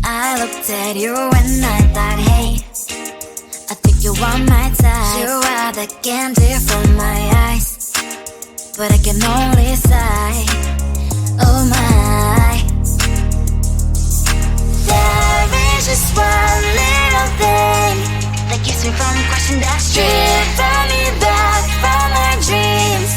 I looked at you and I thought, hey, I think you are my type. You are the candy from my eyes, but I can only sigh, oh my. There is just one little thing that keeps me from crossing that street. Drive me back from my dreams.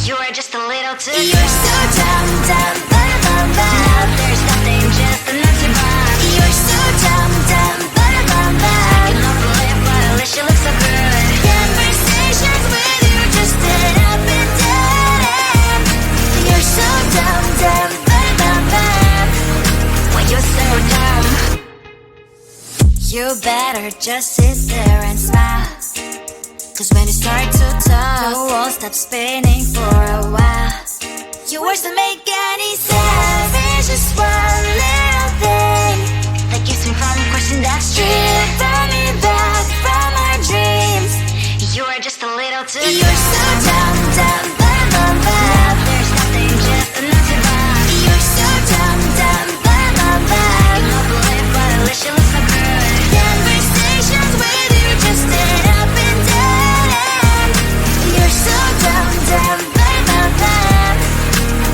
You are just a little too close. You're so dumb, dumb, bum, bum, bum. Now there's nothing, just an empty box. You're so dumb, dumb, bum, bum, bum. I cannot believe, but at least you look so good. Conversations with you just end up in dead end. You're so dumb, dumb, bum, bum, bum. When you're so dumb, you better just sit there and smile, 'cause when you start to talk, the world stops spinning for a while. Your words don't make any sense. There's just one little thing that keeps me from crossing that street. Throw me back from our dreams. You are just a little too close. You're so dumb, dumb, bum, bum, bum. There's nothing, just an empty box. You're so dumb, dumb, bum, bum, bum. I cannot believe, but at least you look so good. Conversations with you just end up in dead end. You're so dumb, dumb, bum, bum, bum.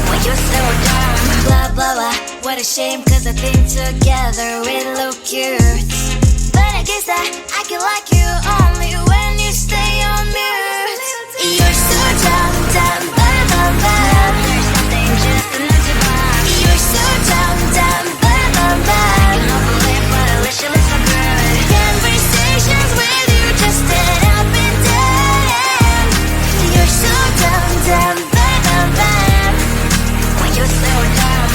When you're so dumb, blah, blah, blah. What a shame, 'cause I think together we look cute. But I guess that I can like you only when you stay on mute. You're so dumb, dumb, bum, bum, bum. There's nothing, just an empty box. You're so dumb, dumb, bum, bum, bum. I cannot believe, but at least you look so good. Conversations with you just end up in dead end. You're so dumb, dumb, bum, bum, bum. When you're so dumb.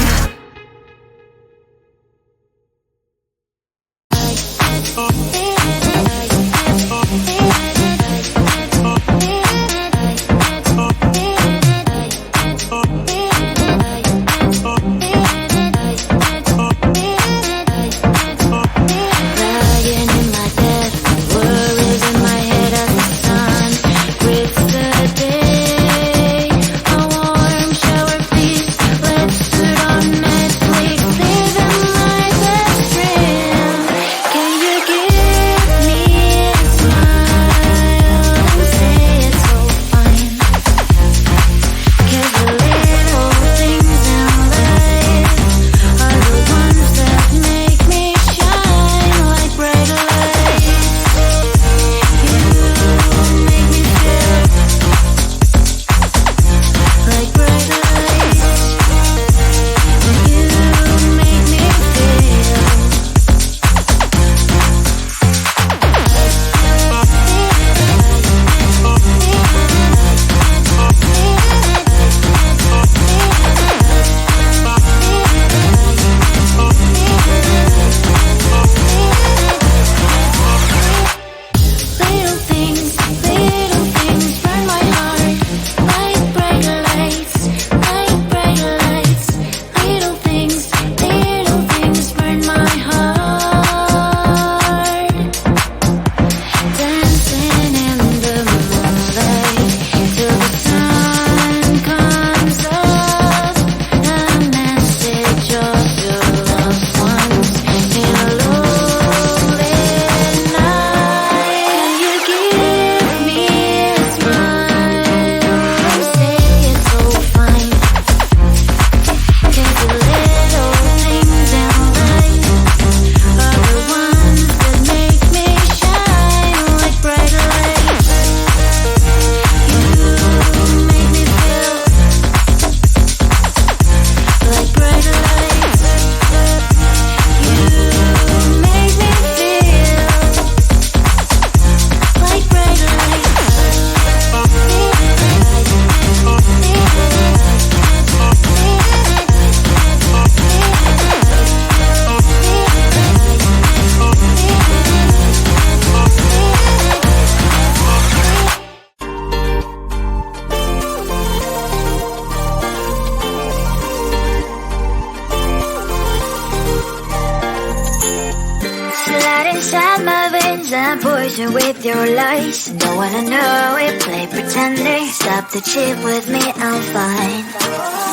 inside my veins and poison with your lies. Don't wanna know it, play pretending. Stop the cheat with me, I'm fine.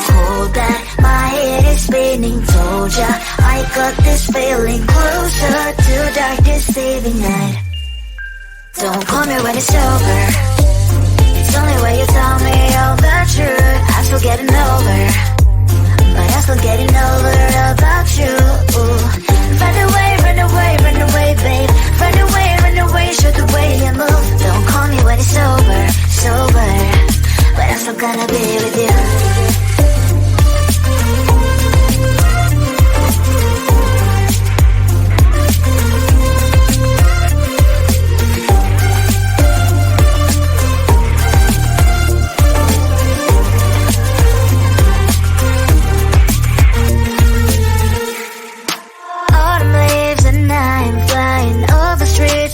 Hold that My head is spinning, told ya I got this feeling closer to dark deceiving night. Don't call me when it's over. It's only when you tell me all the truth. I'm still getting over, but I'm still getting over about you. Run away, run away, run away, babe. Run away, show the way you move. Don't call me when it's over, sober, but I'm still gonna be with you.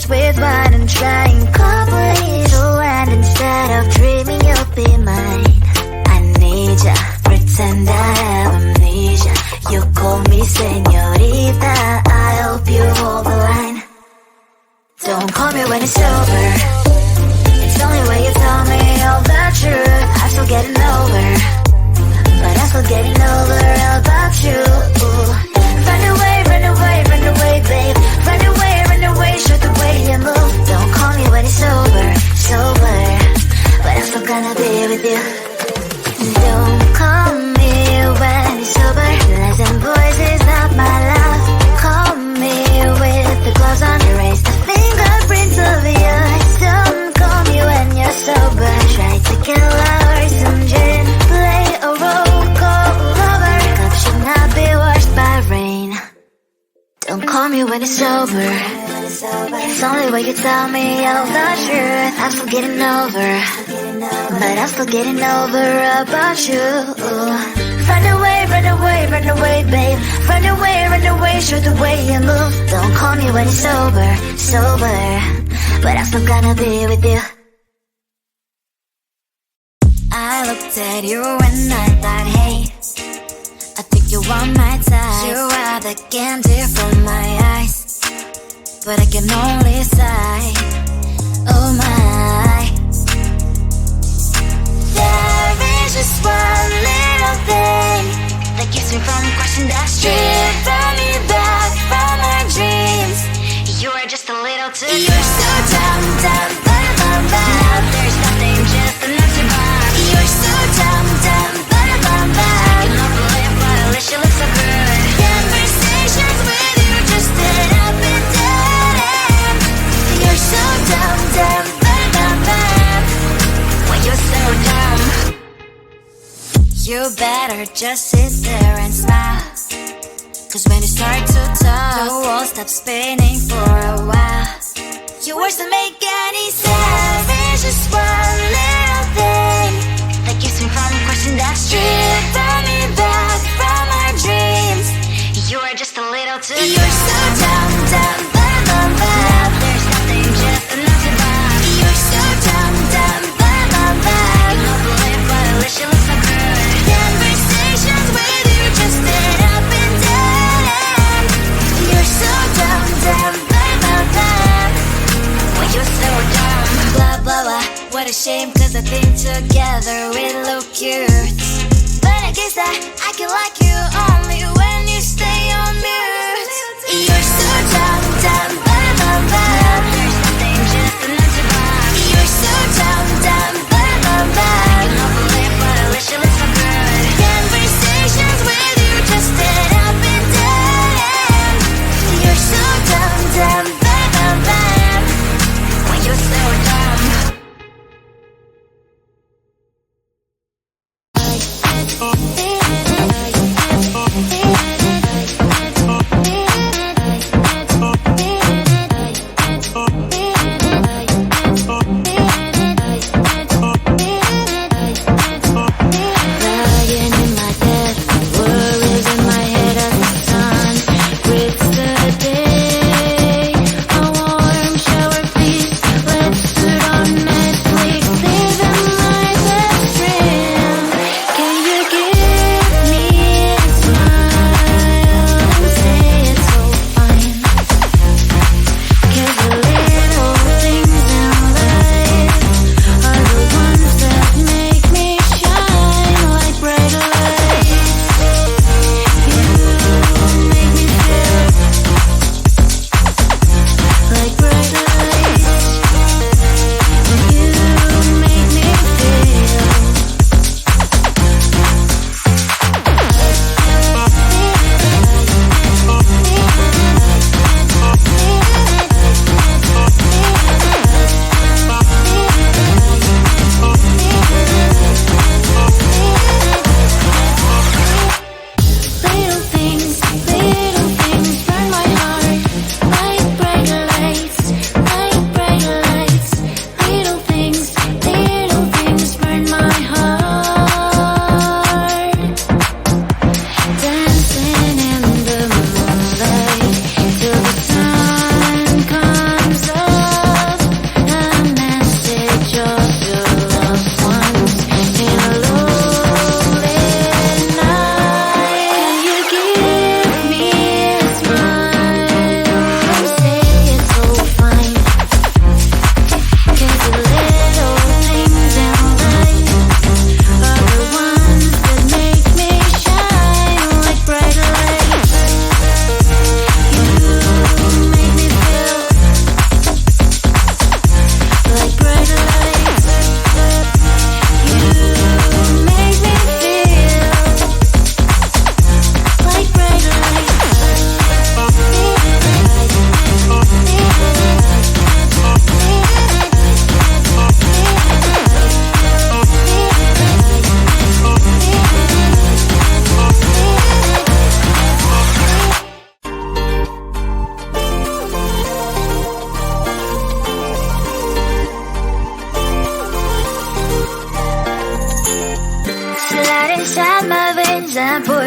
With wine and trying complete to land instead of dreaming you'll be mine. I need ya, pretend I have amnesia. You call me señorita, I hope you hold the line. Don't call me when it's over. It's only when you tell me all the truth. I'm still getting over, but I'm still getting over about you. Run away, run away, run away, babe. Run away, show the way you move. Don't call me when it's over, sober, but I'm still gonna be with you. Don't call me when it's over. Lies and boys is not my love. Call me with the gloves on. Erase the fingerprints of yours. Don't call me when you're sober. Try to kill hours, some gin, play a role, call lover. Cup should not be washed by rain. Don't call me when it's over. It's only when you tell me all the truth. I'm still getting over, but I'm still getting over about you. Run away, run away, run away, babe. Run away, show the way you move. Don't call me when it's over, sober, but I'm still gonna be with you. I looked at you and I thought, hey, I think you want my type. You are the candy from my eyes, but I can only sigh, oh my. There is just one little thing that keeps me from crossing that street. Bring me back from my dreams. You are just a little too good. You're so dumb, dumb, dumb, dumb, dumb. Now there's nothing, just an empty box. You're so dumb, dumb, dumb, dumb, dumb. I cannot believe, but at least you look so good. Conversations with you just end up in dead end. You're so dumb, dumb, dumb, dumb, dumb. When you're so dumb, you better just sit there and smile. Cause when you start to talk, the world stops spinning for a while. Your words don't make any sense. There's just one little thing that keeps me from crossing that street. Bring me back from our dreams. You are just a little too good. You're so dumb, dumb, dumb, dumb, dumb. Now there's nothing, just an empty box. You're so dumb, dumb, dumb, dumb, dumb. I cannot believe, but at least you look so good. Conversations with you just end up in dead end. You're so dumb, dumb, dumb, dumb, dumb. When you're so dumb. Blah, blah, blah. What a shame, cause I think together we look cute. But I guess that I can like you only when you stay on mute. You're so dumb, dumb, dumb, dumb, dumb. There's nothing, just an empty box. You're so dumb, dumb, dumb, dumb, dumb. I cannot believe, but at least you look so good. Conversations with you just end up in dead end. You're so dumb, dumb, dumb, dumb, dumb. When you're so dumb.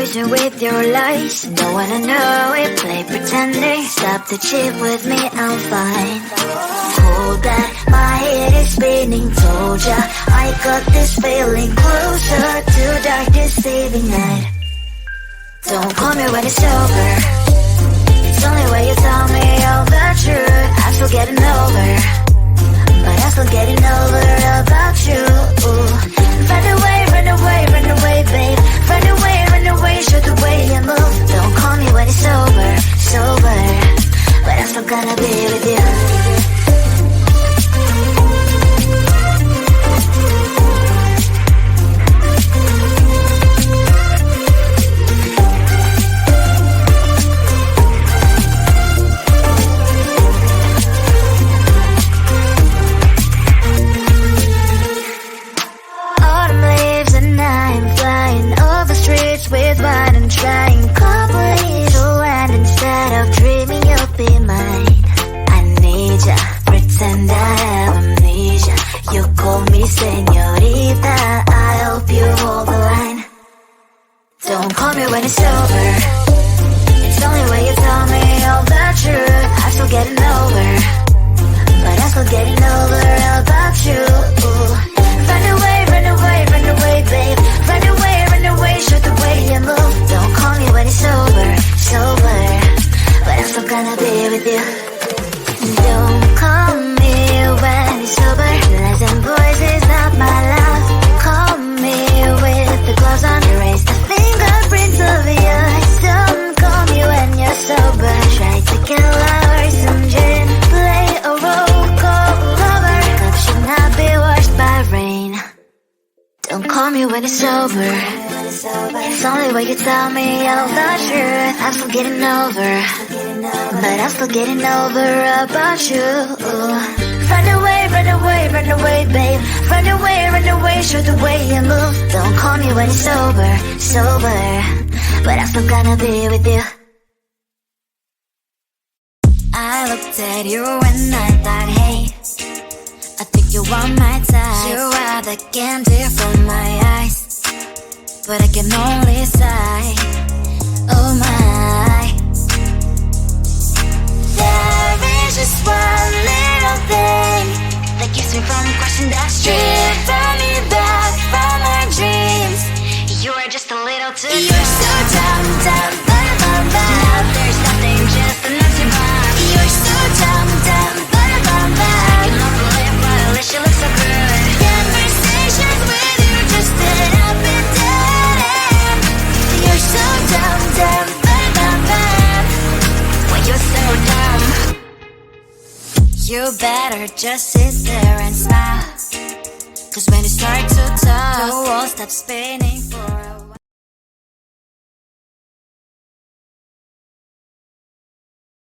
losing with your lies. Don't wanna know it, play pretending. Stop the cheat with me, I'm fine. Hold that, my head is spinning. Told ya, I got this feeling closer to dark deceiving night. Don't call me when it's over. It's only when you tell me all the truth. I'm still getting over, but I'm still getting over about you. Run away, run away, run away, babe. Run away, show the way you move. Don't call me when it's over, sober, but I'm still gonna be with you. With what I'm trying, complete to end instead of dreaming you'll be mine. I need ya, pretend I have amnesia. You call me señorita, I hope you hold the line. Don't call me when it's over. It's only when you tell me all the truth. I'm still getting over, but I'm still getting over about you. Run away, run away, run away, babe. Run away, show the way you move. Don't call me when it's over, sober, but I'm still gonna be with you. Don't call me when it's over. Lies and boys is not my love. Call me with the gloves on. Erase the fingerprints of yours. Don't call me when you're sober. Try to get lower, some gin, play a role, call lover. Cup should not be washed by rain. Don't call me when it's over. It's only when you tell me all the truth. I'm still getting over, but I'm still getting over about you. Run away, run away, run away, babe. Run away, show the way you move. Don't call me when it's over, sober, but I'm still gonna be with you. I looked at you and I thought, hey, I think you want my type. You are the candy from my eyes, but I can only sigh, oh my. There is just one little thing that keeps me from crossing that street. Bring me back from my dreams. You are just a little too good. You're so dumb, dumb, but now there's nothing, just an empty box. You're so dumb, dumb, but I can not believe, but at least you look so good. Conversations with you just end up in dead end. You're so dumb, dumb, but when you're so dumb, you better just sit there and smile, 'cause when you start to talk, the world stops spinning for a while.